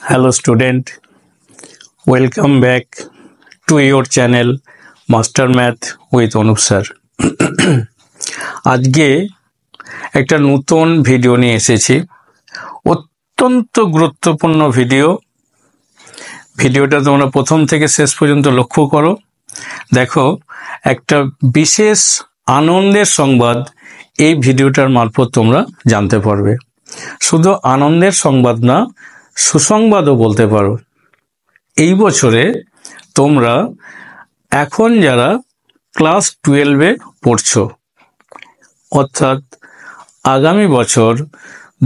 Hello student, welcome back to your channel Master Math with Anup sir. আজকে একটা নতুন video নিয়ে এসেছি, অত্যন্ত গুরুত্বপূর্ণ ভিডিওটা তোমরা প্রথম থেকে শেষ পর্যন্ত লক্ষ্য করো। দেখো, একটা বিশেষ আনন্দের সংবাদ এই ভিডিওটার মারফত তোমরা জানতে পারবে। শুধু আনন্দের সংবাদ না, সুসংবাদও বলতে পারো। এই বছরে তোমরা এখন যারা ক্লাস 12-এ পড়ছো, অর্থাৎ আগামী বছর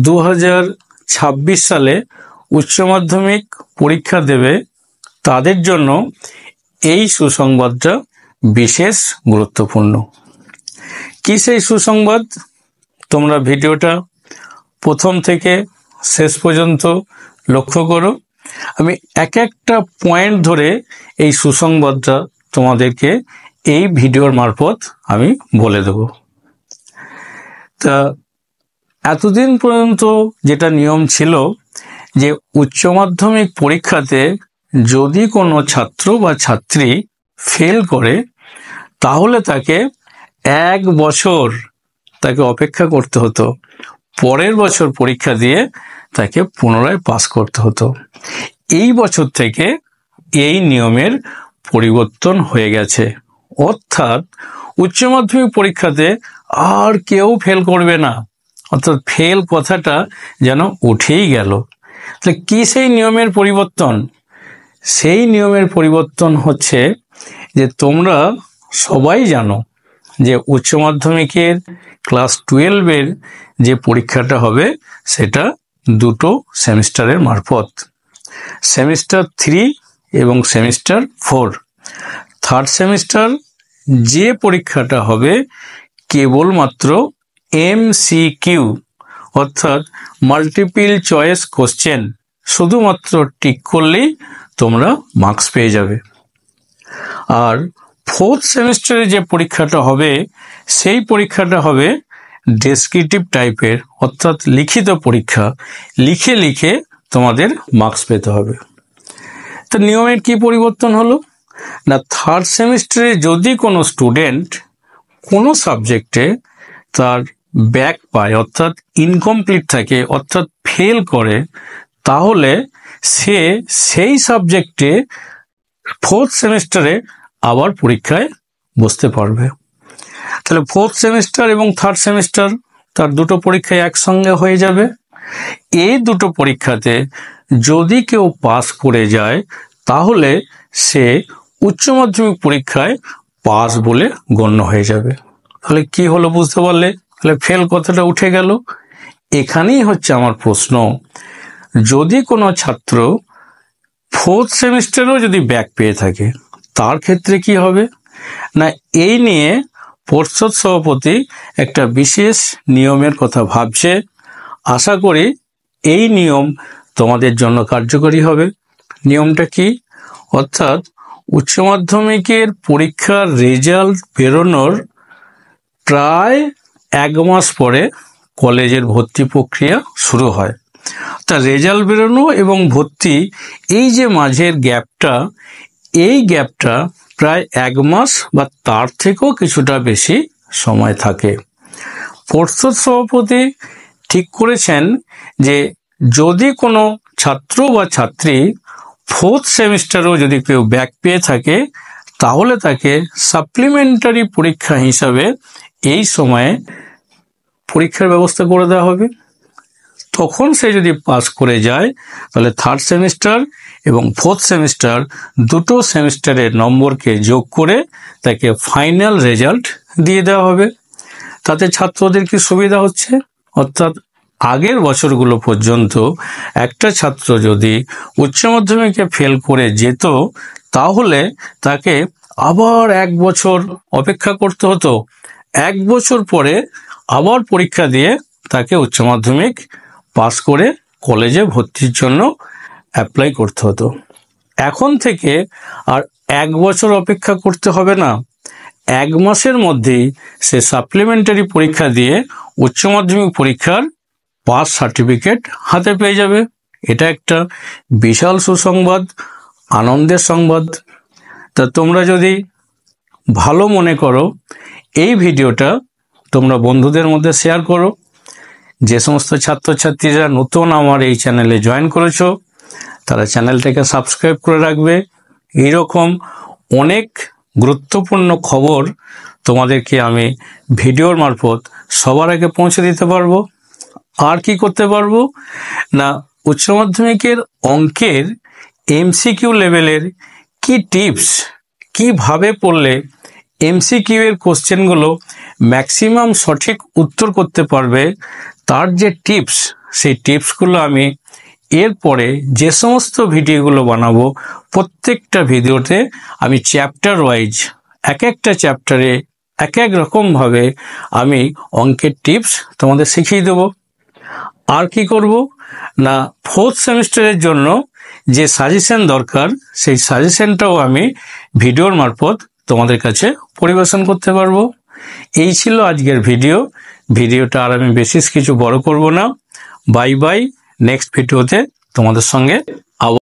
2026 সালে উচ্চ মাধ্যমিক পরীক্ষা দেবে, তাদের জন্য এই সুসংবাদটা বিশেষ গুরুত্বপূর্ণ। কি সেই সুসংবাদ? তোমরা ভিডিওটা প্রথম থেকে শেষ পর্যন্ত লক্ষ্য করো। আমি এক একটা পয়েন্ট ধরে এই সুসংবাদটা তোমাদেরকে এই ভিডিওর মারফত আমি বলে দেব। তা এতদিন পর্যন্ত যেটা নিয়ম ছিল যে উচ্চ মাধ্যমিক পরীক্ষাতে যদি কোনো ছাত্র বা ছাত্রী ফেল করে, তাহলে তাকে 1 বছর তাকে অপেক্ষা করতে হতো, পরের বছর পরীক্ষা দিয়ে তাকে পুনরায় পাস করতে হতো। এই বছর থেকে এই নিয়মের পরিবর্তন হয়ে গেছে, অর্থাৎ উচ্চ মাধ্যমিক পরীক্ষাতে আর কেউ ফেল করবে না, অর্থাৎ ফেল কথাটা যেন উঠেই গেল। তাহলে কি সেই নিয়মের পরিবর্তন? সেই নিয়মের পরিবর্তন হচ্ছে যে তোমরা সবাই জানো যে উচ্চ মাধ্যমিকের ক্লাস 12-এর যে পরীক্ষাটা হবে সেটা দুটো সেমিস্টারের মারফত, সেমিস্টার 3 এবং সেমিস্টার 4। থার্ড সেমিস্টার যে পরীক্ষাটা হবে কেবলমাত্র MCQ, অর্থাৎ মাল্টিপল চয়েস কোশ্চেন, শুধুমাত্র টিক করলেই তোমরা মার্কস পেয়ে যাবে। আর ফোর্থ সেমিস্টারে যে পরীক্ষাটা হবে সেই পরীক্ষাটা হবে ডেসক্রিপটিভ টাইপের, অর্থাৎ লিখিত পরীক্ষা, লিখে লিখে তোমাদের মার্কস পেতে হবে। তো নিয়মের কি পরিবর্তন হলো না, থার্ড সেমিস্টারে যদি কোনো স্টুডেন্ট কোনো সাবজেক্টে তার ব্যাক পায়, অর্থাৎ ইনকমপ্লিট থাকে, অর্থাৎ ফেল করে, তাহলে সে সেই সাবজেক্টে ফোর্থ সেমিস্টারে আবার পরীক্ষায় বসতে পারবে। তাহলে ফোর্থ সেমিস্টার এবং থার্ড সেমিস্টার তার দুটো পরীক্ষায় একসঙ্গে হয়ে যাবে। এই দুটো পরীক্ষাতে যদি কেউ পাস করে যায়, তাহলে সে উচ্চ মাধ্যমিক পরীক্ষায় পাস বলে গণ্য হয়ে যাবে। তাহলে কি হলো বুঝতে পারলে? তাহলে ফেল কথাটা উঠে গেল। এখানেই হচ্ছে আমার প্রশ্ন, যদি কোনো ছাত্র ফোর্থ সেমিস্টারেও যদি ব্যাক পেয়ে থাকে, তার ক্ষেত্রে কি হবে না, এই নিয়ে পর্ষদ সভাপতি একটা বিশেষ নিয়মের কথা ভাবছে। আশা করি এই নিয়ম তোমাদের জন্য কার্যকরী হবে। নিয়মটা কি? অর্থাৎ উচ্চ মাধ্যমিকের পরীক্ষার রেজাল্ট বেরোনোর প্রায় 1 মাস পরে কলেজের ভর্তি প্রক্রিয়া শুরু হয়। তা রেজাল্ট বেরোনো এবং ভর্তি, এই যে মাঝের গ্যাপটা, এই গ্যাপটা প্রায় 1 মাস বা তার থেকেও কিছুটা বেশি সময় থাকে। পর্ষদ সভাপতি ঠিক করেছেন যে যদি কোনো ছাত্র বা ছাত্রী ফোর্থ সেমিস্টারেও যদি কেউ ব্যাক পেয়ে থাকে, তাহলে তাকে সাপ্লিমেন্টারি পরীক্ষা হিসাবে এই সময়ে পরীক্ষার ব্যবস্থা করে দেওয়া হবে। তখন সে যদি পাস করে যায়, তাহলে থার্ড সেমিস্টার এবং ফোর্থ সেমিস্টার দুটো সেমিস্টারের নম্বরকে যোগ করে তাকে ফাইনাল রেজাল্ট দিয়ে দেওয়া হবে। তাতে ছাত্রদের কি সুবিধা হচ্ছে? অর্থাৎ আগের বছরগুলো পর্যন্ত একটা ছাত্র যদি উচ্চ মাধ্যমিকে ফেল করে যেত, তাহলে তাকে আবার 1 বছর অপেক্ষা করতে হতো। 1 বছর পরে আবার পরীক্ষা দিয়ে তাকে উচ্চ মাধ্যমিক পাস করে কলেজে ভর্তির জন্য অ্যাপ্লাই করতে হতো। এখন থেকে আর 1 বছর অপেক্ষা করতে হবে না, 1 মাসের মধ্যেই সে সাপ্লিমেন্টারি পরীক্ষা দিয়ে উচ্চ মাধ্যমিক পরীক্ষার পাস সার্টিফিকেট হাতে পেয়ে যাবে। এটা একটা বিশাল সুসংবাদ, আনন্দের সংবাদ। তা তোমরা যদি ভালো মনে করো এই ভিডিওটা তোমরা বন্ধুদের মধ্যে শেয়ার করো। যে সমস্ত ছাত্রছাত্রীরা নতুন আমার এই চ্যানেলে জয়েন করেছো তারা চ্যানেলটাকে সাবস্ক্রাইব করে রাখবে। এইরকম অনেক গুরুত্বপূর্ণ খবর তোমাদেরকে আমি ভিডিওর মারফত সবার আগে পৌঁছে দিতে পারবো। আর কি করতে পারবো না, উচ্চ মাধ্যমিকের অঙ্কের এমসিকিউ লেভেলের কি টিপস, কিভাবে পড়লে এমসিকিউ এর কোশ্চেনগুলো ম্যাক্সিমাম সঠিক উত্তর করতে পারবে, তার যে টিপস, সেই টিপসগুলো আমি এরপরে যে সমস্ত ভিডিওগুলো বানাবো প্রত্যেকটা ভিডিওতে আমি চ্যাপ্টার ওয়াইজ এক একটা চ্যাপ্টারে এক এক রকমভাবে আমি অঙ্কের টিপস তোমাদের শিখিয়ে দেবো। আর কি করব না, ফোর্থ সেমিস্টারের জন্য যে সাজেশন দরকার সেই সাজেশনটাও আমি ভিডিওর মারফত তোমাদের কাছে পরিবেশন করতে পারবো। এই ছিল আজকের ভিডিওটা আর আমি বিশেষ কিছু বড় করব না। বাই বাই, নেক্সট ভিডিওতে তোমাদের সঙ্গে